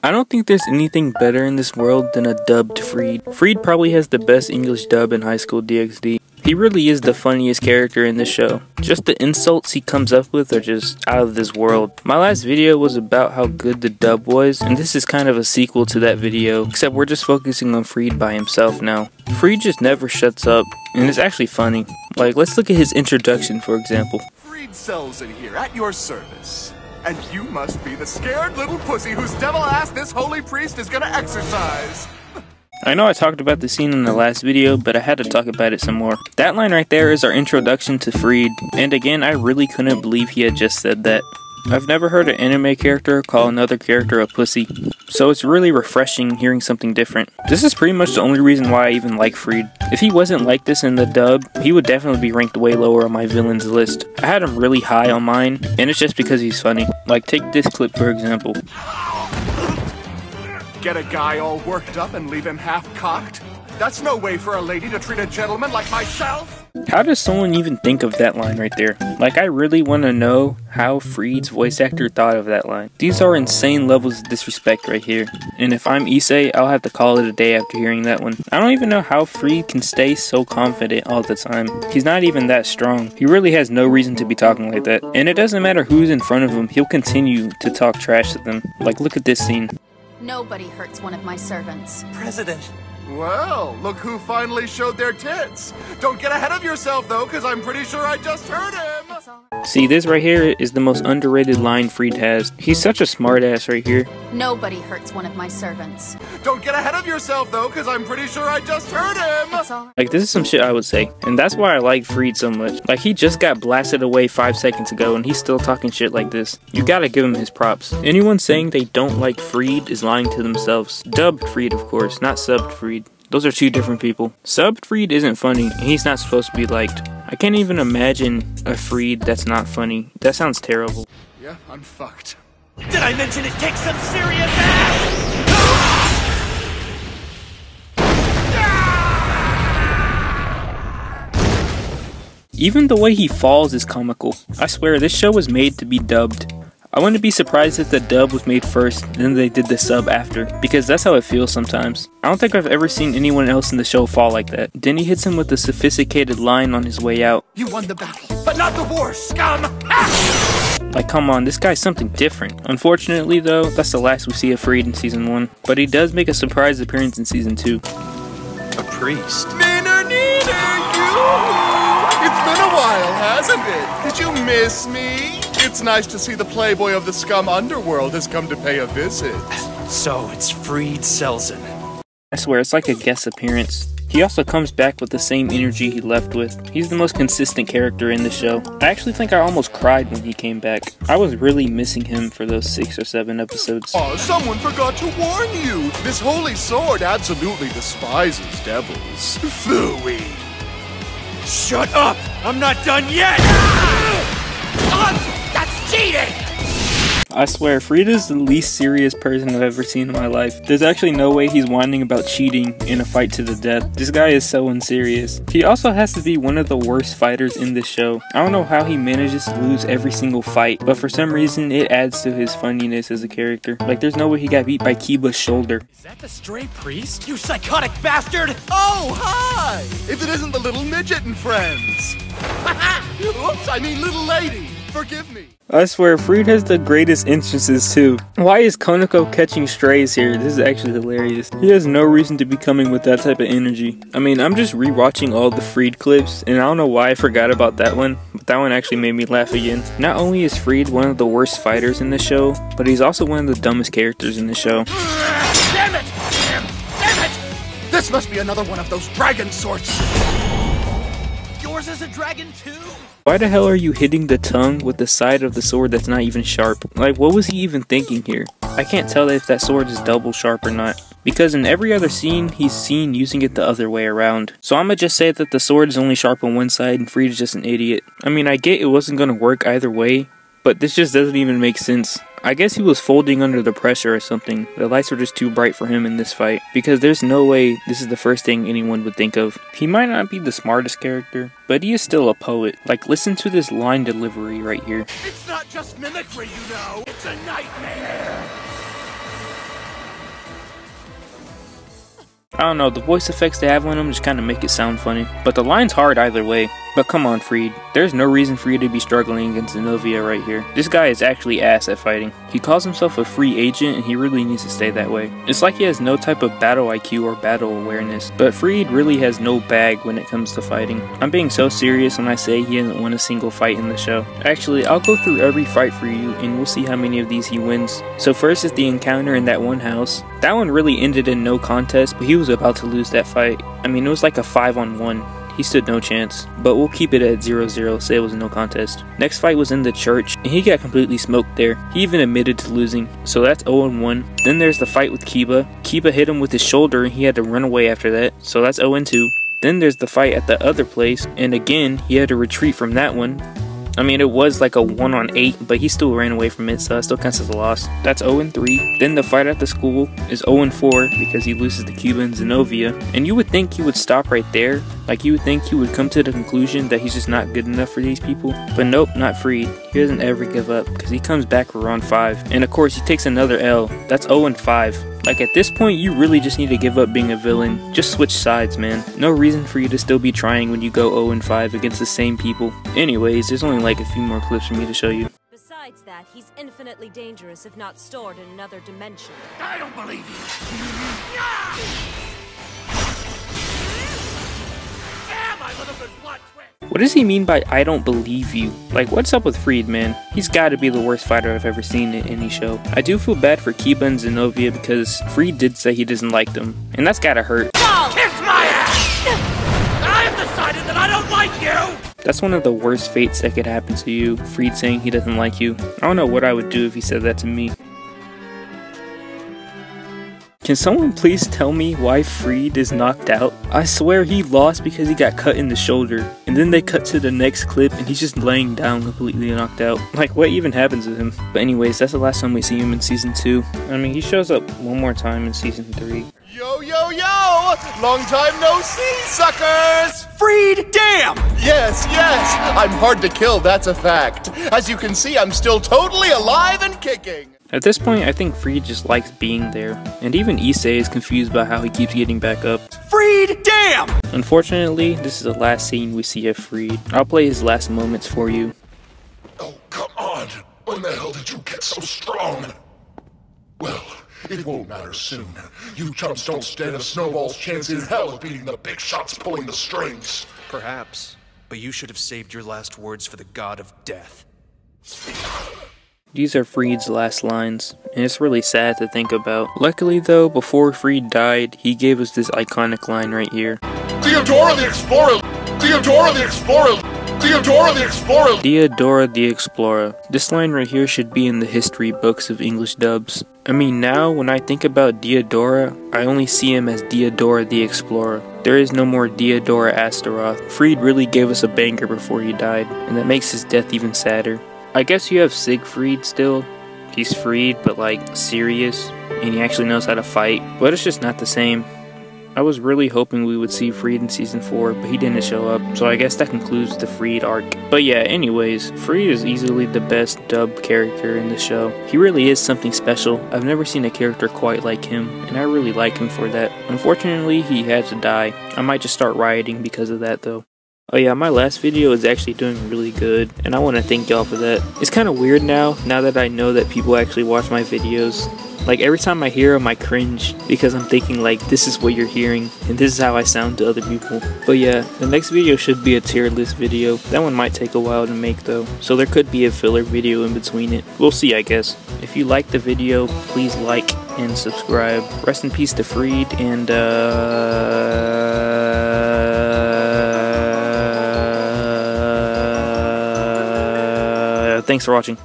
I don't think there's anything better in this world than a dubbed Freed. Freed probably has the best English dub in High School DxD. He really is the funniest character in this show. Just the insults he comes up with are just out of this world. My last video was about how good the dub was, and this is kind of a sequel to that video, except we're just focusing on Freed by himself now. Freed just never shuts up, and it's actually funny. Like, let's look at his introduction, for example. Freed Selzen here, at your service. And you must be the scared little pussy whose devil ass this holy priest is gonna exorcise. I know I talked about the scene in the last video, but I had to talk about it some more. That line right there is our introduction to Freed, and again, I really couldn't believe he had just said that. I've never heard an anime character call another character a pussy, so it's really refreshing hearing something different. This is pretty much the only reason why I even like Freed. If he wasn't like this in the dub, he would definitely be ranked way lower on my villains list. I had him really high on mine, and it's just because he's funny. Like, take this clip for example. Get a guy all worked up and leave him half-cocked? That's no way for a lady to treat a gentleman like myself! How does someone even think of that line right there? Like, I really want to know how Freed's voice actor thought of that line. These are insane levels of disrespect right here. And if I'm Issei, I'll have to call it a day after hearing that one. I don't even know how Freed can stay so confident all the time. He's not even that strong. He really has no reason to be talking like that. And it doesn't matter who's in front of him, he'll continue to talk trash to them. Like, look at this scene. Nobody hurts one of my servants. President. Well, look who finally showed their tits. Don't get ahead of yourself, though, because I'm pretty sure I just heard him. See, this right here is the most underrated line Freed has. He's such a smartass right here. Nobody hurts one of my servants. Don't get ahead of yourself, though, because I'm pretty sure I just heard him. Like, this is some shit I would say. And that's why I like Freed so much. Like, he just got blasted away 5 seconds ago, and he's still talking shit like this. You gotta give him his props. Anyone saying they don't like Freed is lying to themselves. Dubbed Freed, of course, not subbed Freed. Those are two different people. Subbed Freed isn't funny, and he's not supposed to be liked. I can't even imagine a Freed that's not funny. That sounds terrible. Yeah, I'm fucked. Did I mention it kicks some serious ass? Even the way he falls is comical. I swear, this show was made to be dubbed. I wouldn't be surprised if the dub was made first, and then they did the sub after, because that's how it feels sometimes. I don't think I've ever seen anyone else in the show fall like that. Then he hits him with a sophisticated line on his way out. You won the battle, but not the war, scum! Like, come on, this guy's something different. Unfortunately, though, that's the last we see of Freed in Season 1, but he does make a surprise appearance in Season 2. A priest. Neener, It's been a while, hasn't it? Did you miss me? It's nice to see the playboy of the scum underworld has come to pay a visit. So it's Freed Selzen. I swear, it's like a guest appearance. He also comes back with the same energy he left with. He's the most consistent character in the show. I actually think I almost cried when he came back. I was really missing him for those 6 or 7 episodes. Oh, someone forgot to warn you. This holy sword absolutely despises devils. Phooey. Shut up! I'm not done yet! That's cheating! I swear, Frieda's the least serious person I've ever seen in my life. There's actually no way he's whining about cheating in a fight to the death. This guy is so unserious. He also has to be one of the worst fighters in this show. I don't know how he manages to lose every single fight, but for some reason it adds to his funniness as a character. Like, there's no way he got beat by Kiba's shoulder. Is that the stray priest? You psychotic bastard! Oh, hi! If it isn't the little midget and friends. Oops, I mean little lady. Forgive me. I swear, Freed has the greatest entrances too. Why is Konako catching strays here? This is actually hilarious. He has no reason to be coming with that type of energy. I mean, I'm just rewatching all the Freed clips, and I don't know why I forgot about that one, but that one actually made me laugh again. Not only is Freed one of the worst fighters in the show, but he's also one of the dumbest characters in the show. Damn it! Damn it! This must be another one of those dragon sorts. Yours is a dragon too? Why the hell are you hitting the tongue with the side of the sword that's not even sharp? Like, what was he even thinking here? I can't tell if that sword is double sharp or not, because in every other scene, he's seen using it the other way around. So I'ma just say that the sword is only sharp on one side and Freed is just an idiot. I mean, I get it wasn't gonna work either way, but this just doesn't even make sense. I guess he was folding under the pressure or something. The lights were just too bright for him in this fight, because there's no way this is the first thing anyone would think of. He might not be the smartest character, but he is still a poet. Like, listen to this line delivery right here. It's not just mimicry, you know. It's a nightmare. I don't know, the voice effects they have on them just kind of make it sound funny. But the line's hard either way. But come on, Fried. There's no reason for you to be struggling against Zenovia right here. This guy is actually ass at fighting. He calls himself a free agent and he really needs to stay that way. It's like he has no type of battle IQ or battle awareness. But Fried really has no bag when it comes to fighting. I'm being so serious when I say he hasn't won a single fight in the show. Actually, I'll go through every fight for you and we'll see how many of these he wins. So first is the encounter in that one house. That one really ended in no contest, but he was about to lose that fight. I mean, it was like a 5-on-1. He stood no chance, but we'll keep it at 0-0, say it was no contest. Next fight was in the church, and he got completely smoked there. He even admitted to losing, so that's 0-1. Then there's the fight with Kiba. Kiba hit him with his shoulder, and he had to run away after that, so that's 0-2. Then there's the fight at the other place, and again, he had to retreat from that one. I mean, it was like a 1-on-8, but he still ran away from it, so that still counts as a loss. That's 0-3. Then the fight at the school is 0-4 because he loses to Kiba and Zenovia. And you would think he would stop right there. Like, you would think he would come to the conclusion that he's just not good enough for these people. But nope, not Fried. He doesn't ever give up because he comes back for round 5. And of course, he takes another L. That's 0-5. Like, at this point, you really just need to give up being a villain. Just switch sides, man. No reason for you to still be trying when you go 0-5 against the same people. Anyways, there's only like a few more clips for me to show you. Besides that, he's infinitely dangerous if not stored in another dimension. I don't believe you. Damn, I would have been plot twist. What does he mean by I don't believe you? Like, what's up with Fried, man? He's gotta be the worst fighter I've ever seen in any show. I do feel bad for Kiba and Zenovia because Fried did say he doesn't like them, and that's gotta hurt. Kiss my ass! I have decided that I don't like you! That's one of the worst fates that could happen to you, Fried saying he doesn't like you. I don't know what I would do if he said that to me. Can someone please tell me why Fried is knocked out? I swear he lost because he got cut in the shoulder. And then they cut to the next clip and he's just laying down completely knocked out. Like, what even happens to him? But anyways, that's the last time we see him in Season 2. I mean, he shows up one more time in Season 3. Yo, yo, yo! Long time no see, suckers! Fried, damn! Yes, yes! I'm hard to kill, that's a fact. As you can see, I'm still totally alive and kicking. At this point, I think Fried just likes being there. And even Issei is confused by how he keeps getting back up. Fried, damn! Unfortunately, this is the last scene we see of Fried. I'll play his last moments for you. Oh, come on! When the hell did you get so strong? Well, it won't matter soon. You chumps don't stand a snowball's chance in hell of beating the big shots pulling the strings. Perhaps, but you should have saved your last words for the god of death. These are Fried's last lines, and it's really sad to think about. Luckily though, before Fried died, he gave us this iconic line right here. Theodora the Explorer! Theodora the Explorer! Theodora the Explorer! Theodora the Explorer. This line right here should be in the history books of English dubs. I mean, now when I think about Theodora, I only see him as Theodora the Explorer. There is no more Theodora Astaroth. Fried really gave us a banger before he died, and that makes his death even sadder. I guess you have Siegfried still. He's Fried, but like serious, and he actually knows how to fight, but it's just not the same. I was really hoping we would see Fried in Season 4, but he didn't show up, so I guess that concludes the Fried arc. But yeah, anyways, Fried is easily the best dubbed character in the show. He really is something special. I've never seen a character quite like him, and I really like him for that. Unfortunately, he had to die. I might just start rioting because of that though. Oh yeah, my last video is actually doing really good, and I want to thank y'all for that. It's kind of weird now that I know that people actually watch my videos. Like, every time I hear them, I cringe, because I'm thinking like, this is what you're hearing, and this is how I sound to other people. But yeah, the next video should be a tier list video. That one might take a while to make though, so there could be a filler video in between it. We'll see, I guess. If you liked the video, please like and subscribe. Rest in peace to Fried, and thanks for watching.